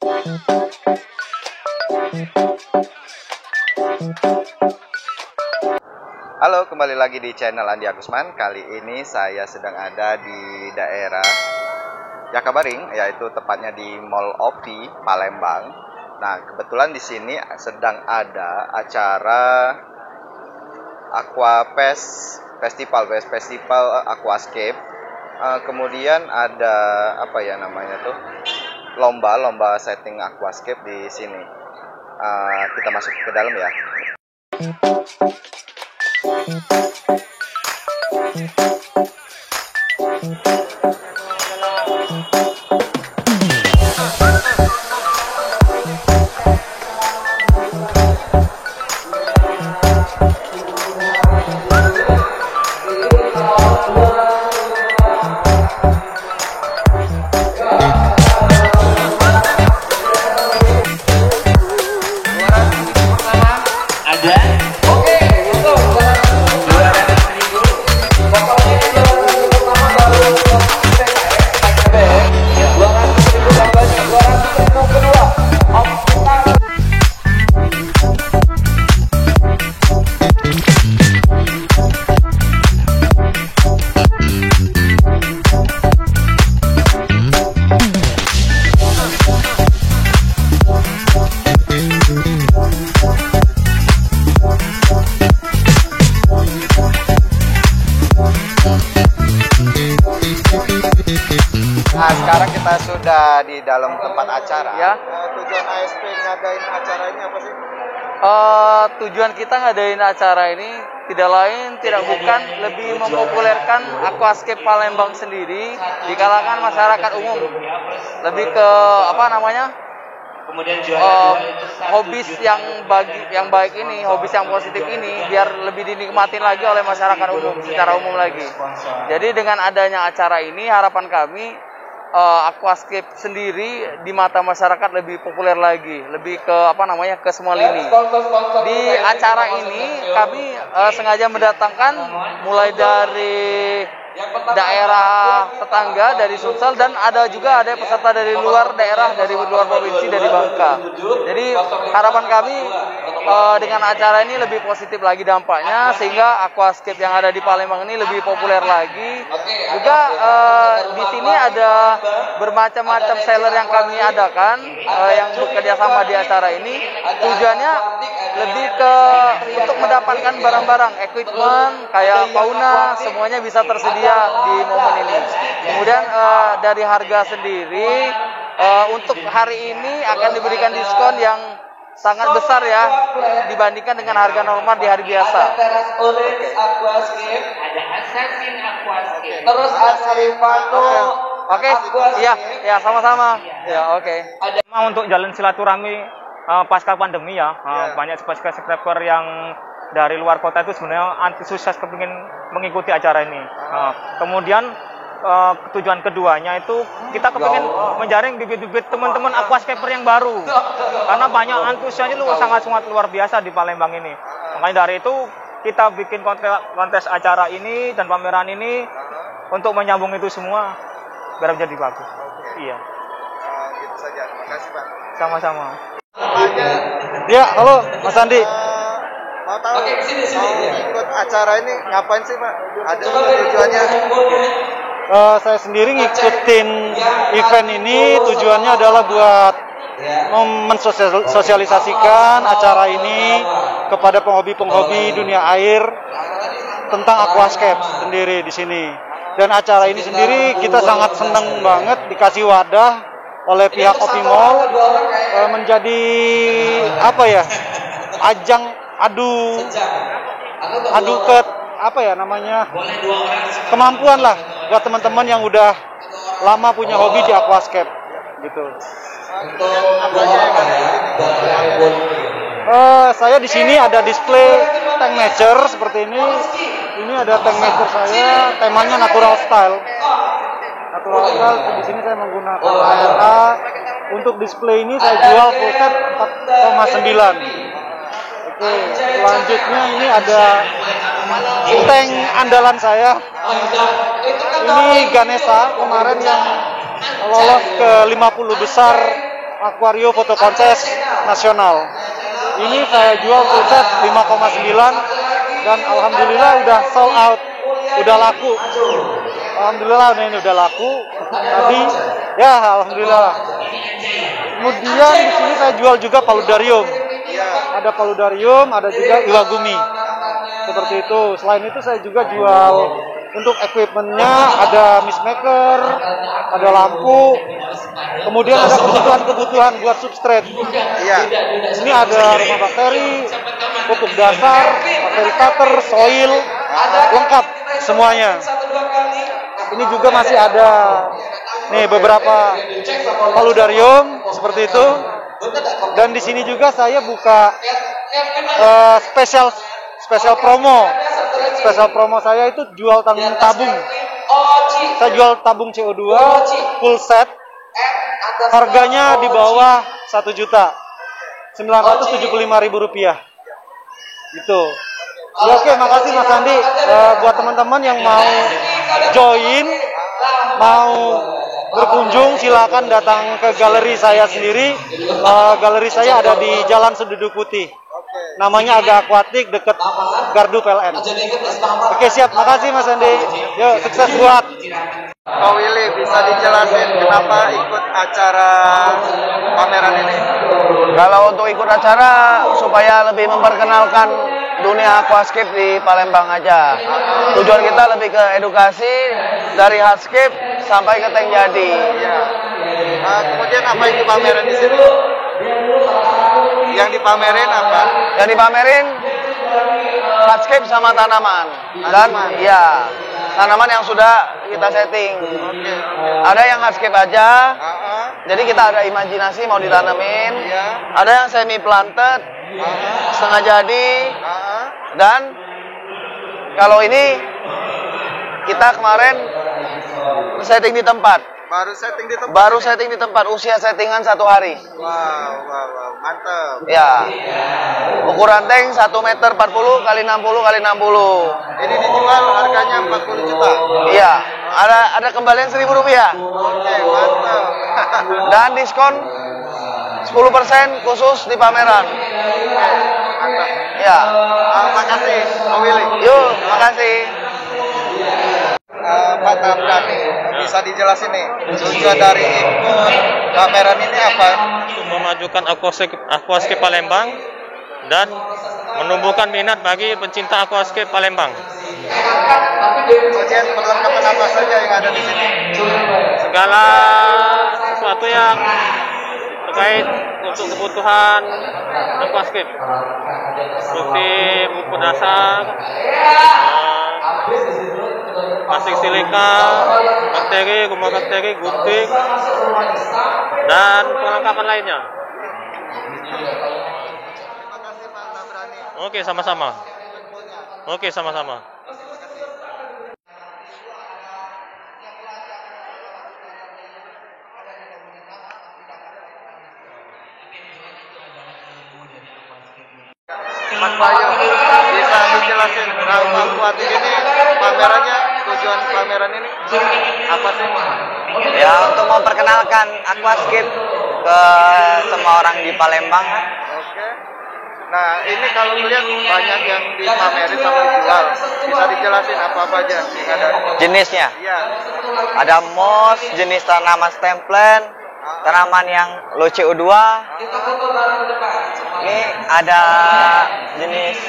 Halo, kembali lagi di channel Andi Agusman. Kali ini saya sedang ada di daerah Jakabaring, yaitu tepatnya di Mall Opi, Palembang. Nah, kebetulan di sini sedang ada acara Aquafest Festival Aquascape. Kemudian ada lomba setting aquascape di sini. Kita masuk ke dalam ya. Nah, sekarang kita sudah di dalam tempat acara. Ya. Tujuan ASP ngadain acara ini apa sih? Tujuan kita ngadain acara ini tidak lain tidak bukan lebih mempopulerkan aquascape Palembang sendiri di kalangan masyarakat umum. Lebih ke hobis yang baik ini, hobis yang positif ini biar lebih dinikmatin lagi oleh masyarakat umum secara umum lagi. Jadi dengan adanya acara ini harapan kami aquascape sendiri di mata masyarakat lebih populer lagi, lebih ke semua lini. Di acara ini kami sengaja mendatangkan mulai dari daerah tetangga dari Sumsel dan ada peserta dari luar daerah, dari luar provinsi, dari Bangka. Jadi harapan kami dengan acara ini lebih positif lagi dampaknya sehingga aquascape yang ada di Palembang ini lebih populer lagi. Juga di sini ada bermacam-macam seller yang kami adakan yang bekerja sama di acara ini. Tujuannya lebih untuk mendapatkan barang-barang equipment kayak fauna, semuanya bisa tersedia di momen ini. Kemudian dari harga sendiri untuk hari ini akan diberikan diskon yang sangat besar ya dibandingkan dengan harga normal di hari biasa. Terus Asrifano. Oke, ya sama-sama. Ya, oke. Untuk jalan silaturahmi pasca pandemi ya, banyak subscriber yang dari luar kota itu sebenarnya antusias kepingin mengikuti acara ini. Kemudian tujuan keduanya itu kita kepingin menjaring bibit-bibit teman-teman aquascaper yang baru, karena banyak antusiasnya itu sangat luar biasa di Palembang ini. Makanya dari itu kita bikin kontes acara ini dan pameran ini untuk menyambung itu semua biar menjadi bagus. Iya. Gitu saja. Terima kasih, Pak. Sama-sama. Ya, halo Mas Andi. Mau tahu ikut acara ini ngapain sih, Pak? Ada tujuannya? Saya sendiri ngikutin event ini tujuannya adalah buat mensosialisasikan acara ini kepada penghobi dunia air tentang aquascape sendiri di sini. Dan acara ini sendiri kita sangat senang banget dikasih wadah oleh pihak Opi Mall menjadi ajang adu kemampuan lah buat teman-teman yang udah lama punya hobi di aquascape gitu. Saya di sini ada display tank nature seperti ini. Ini ada tank nature saya, temanya natural style. Natural style di sini saya menggunakan ARA. Untuk display ini saya jual full set 4,9. Oke, selanjutnya ini ada tank andalan saya. Ini Ganesha kemarin yang lolos ke 50 besar akuario foto kontes nasional. Ini saya jual full set 5,9 dan alhamdulillah udah sold out, udah laku. Alhamdulillah ini udah laku. Tadi ya alhamdulillah. Kemudian di sini saya jual juga paludarium. Ada paludarium, ada juga iwagumi. Seperti itu. Selain itu saya juga jual untuk equipmentnya, ada mist maker, ada lampu, kemudian ada kebutuhan-kebutuhan buat substrate. Iya. Ini ada rumah bakteri, pupuk dasar, bakteri cutter, soil, lengkap semuanya. Ini juga masih ada nih beberapa paludarium seperti itu. Dan di sini juga saya buka spesial promo. Spesial promo saya itu jual tabung. Saya jual tabung CO2 full set. Harganya di bawah 1.975.000 rupiah. Gitu. Ya, oke, makasih Mas Andi. Buat teman-teman yang mau join, mau berkunjung, silakan datang ke galeri saya sendiri. Galeri saya ada di Jalan Senduduk Putih. Namanya agak akuatik, dekat Gardu PLN. Oke, siap. Makasih Mas Andi. Yuk, sukses buat. Ko Willy, bisa dijelasin kenapa ikut acara pameran ini? Kalau untuk ikut acara supaya lebih memperkenalkan dunia aquascape di Palembang aja. Tujuan kita lebih ke edukasi dari hardscape sampai ke tank jadi. Iya. Kemudian apa yang dipamerin di sini? Yang dipamerin apa? Yang dipamerin hardscape sama tanaman. Dan ya, tanaman yang sudah kita setting. Ada yang hardscape aja. Jadi kita ada imajinasi mau ditanamin. Ada yang semi planted, setengah jadi. Dan kalau ini kita kemarin setting di tempat. Baru setting di tempat, usia settingan 1 hari. Wow, mantap. Ya. Ukuran tank 1 meter 40 kali 60 kali 60. Ini dijual harganya 40 juta. Iya, ada kembalian Rp1.000. Oke, mantap. Dan diskon 10% khusus di pameran. Mantap. Ya. Makasih, Ko Willy. Yuk, makasih. Pak Tamdani, bisa dijelasin nih tujuan dari ikut pameran ini apa? Untuk memajukan aquascape Palembang dan menumbuhkan minat bagi pencinta aquascape Palembang. Kemudian perlengkapan apa saja yang ada di sini? Segala sesuatu yang terkait untuk kebutuhan aquascape seperti pupuk dasar, plastik silika, bakteri, rumah bakteri, gunting, dan perlengkapan lainnya. Oke, sama-sama. Oke, sama-sama. Mas Bayu, bisa dijelasin Rauma Aquatik ini pamerannya, tujuan pameran ini apa sih? Ya, untuk memperkenalkan aquascape ke semua orang di Palembang. Oke. Nah, ini kalau melihat banyak yang dipamerin sama dijual. Bisa dijelasin apa aja yang ada? Jenisnya. Iya. Ada moss, jenis tanaman stem plant, tanaman yang low CO2. Ini ada jenis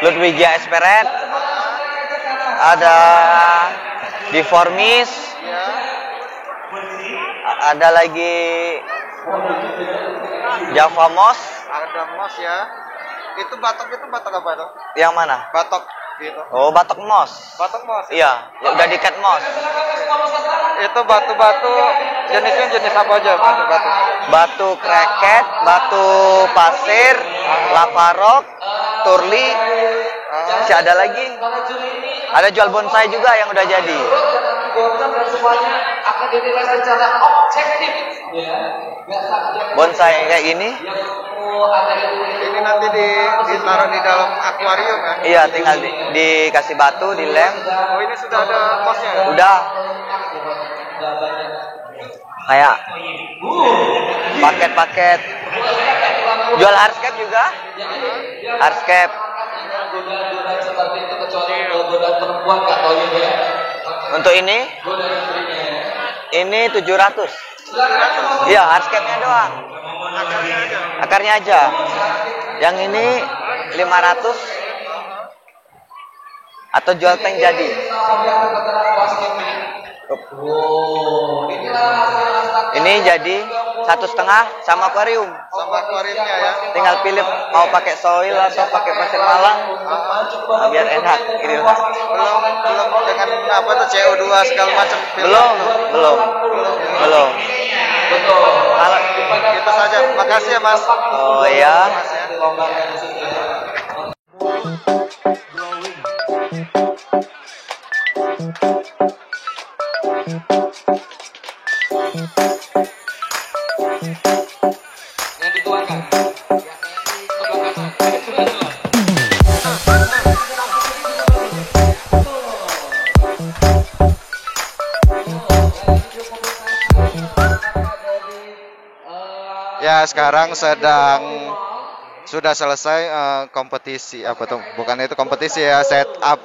Ludwigia esperet, ada Diformis, ada lagi Java moss. Ada moss ya. Itu batok apa itu? Yang mana? Batok gitu. Oh, batok moss. Batok moss. Iya, ya udah dikat moss. Itu batu-batu jenisnya jenis apa aja batu-batu? Batu kreket, batu pasir, lava rock, turli. Masih ada lagi. Ada jual bonsai juga yang udah jadi. Bonsai kayak gini. Ini nanti ditaruh di dalam akuarium ya? Iya, tinggal dikasih batu, dilem. Oh, ini sudah ada mossnya ya? Udah. kayak paket-paket. Jual hardscape juga? Hardscape. Untuk ini 700. Iya, hardscape-nya doang. Akarnya aja. Yang ini 500 atau jual tank jadi. Ini jadi 1,5 sama akuarium. Sama akuariumnya ya. Tinggal pilih mau pakai soil atau pakai pasir malang. Nah, biar enak. Ini lah. Belum dengan apa tuh CO2 segala macam. Belum. Kalau itu saja. Makasih ya Mas. Oh iya. Ya, sekarang sudah selesai kompetisi apa tuh? Bukan itu kompetisi ya, setup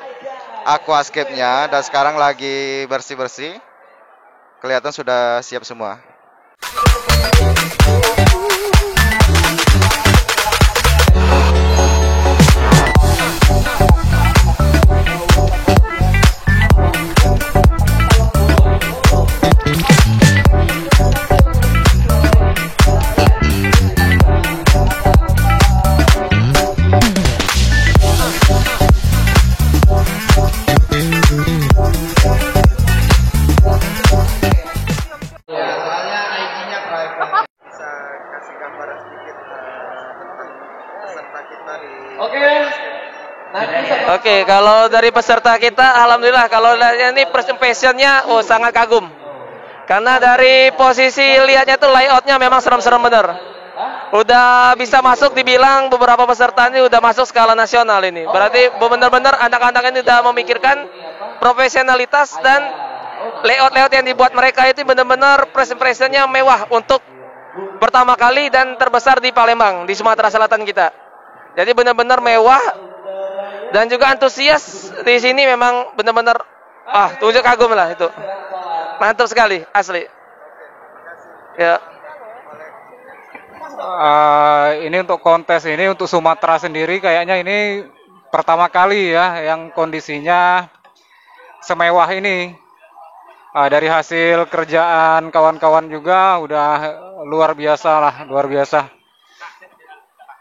aquascape-nya dan sekarang lagi bersih-bersih. Kelihatan sudah siap semua. Oke, kalau dari peserta kita, alhamdulillah kalau ini first impression-nya, sangat kagum. Karena dari posisi lihatnya tuh layout-nya memang serem-serem bener. Udah bisa masuk, dibilang beberapa peserta ini udah masuk skala nasional ini. Berarti benar-benar anak-anak ini udah memikirkan profesionalitas dan layout-layout yang dibuat mereka itu benar-benar first impression-nya mewah untuk pertama kali dan terbesar di Palembang, di Sumatera Selatan kita. Jadi benar-benar mewah. Dan juga antusias di sini memang benar-benar tunjuk kagum lah itu. Mantap sekali, asli. Ya. Ini untuk kontes ini untuk Sumatera sendiri kayaknya ini pertama kali ya yang kondisinya semewah ini. Dari hasil kerjaan kawan-kawan juga udah luar biasa.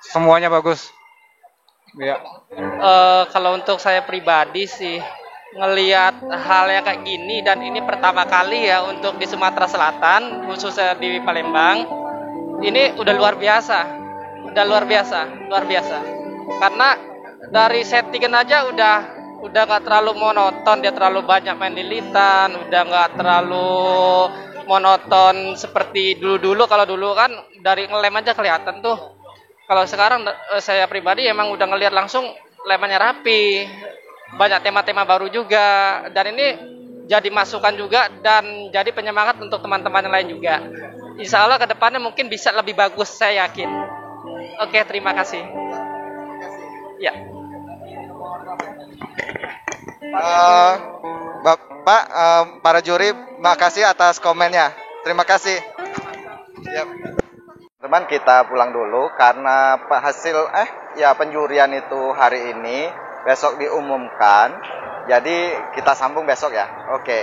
Semuanya bagus. Ya. Kalau untuk saya pribadi sih ngelihat hal yang kayak gini dan ini pertama kali ya untuk di Sumatera Selatan khususnya di Palembang, ini udah luar biasa karena dari settingan aja udah nggak terlalu monoton, dia terlalu banyak main lilitan, udah nggak terlalu monoton seperti dulu. Kalau dulu kan dari ngelem aja kelihatan tuh. Kalau sekarang saya pribadi emang udah ngelihat langsung lemannya rapi, banyak tema-tema baru juga, dan ini jadi masukan juga dan jadi penyemangat untuk teman-teman yang lain juga. Insya Allah kedepannya mungkin bisa lebih bagus, saya yakin. Oke, terima kasih. Ya. Bapak, para juri, makasih atas komennya. Terima kasih. Yap. Teman, kita pulang dulu karena hasil penjurian itu hari ini, besok diumumkan. Jadi kita sambung besok ya. Oke.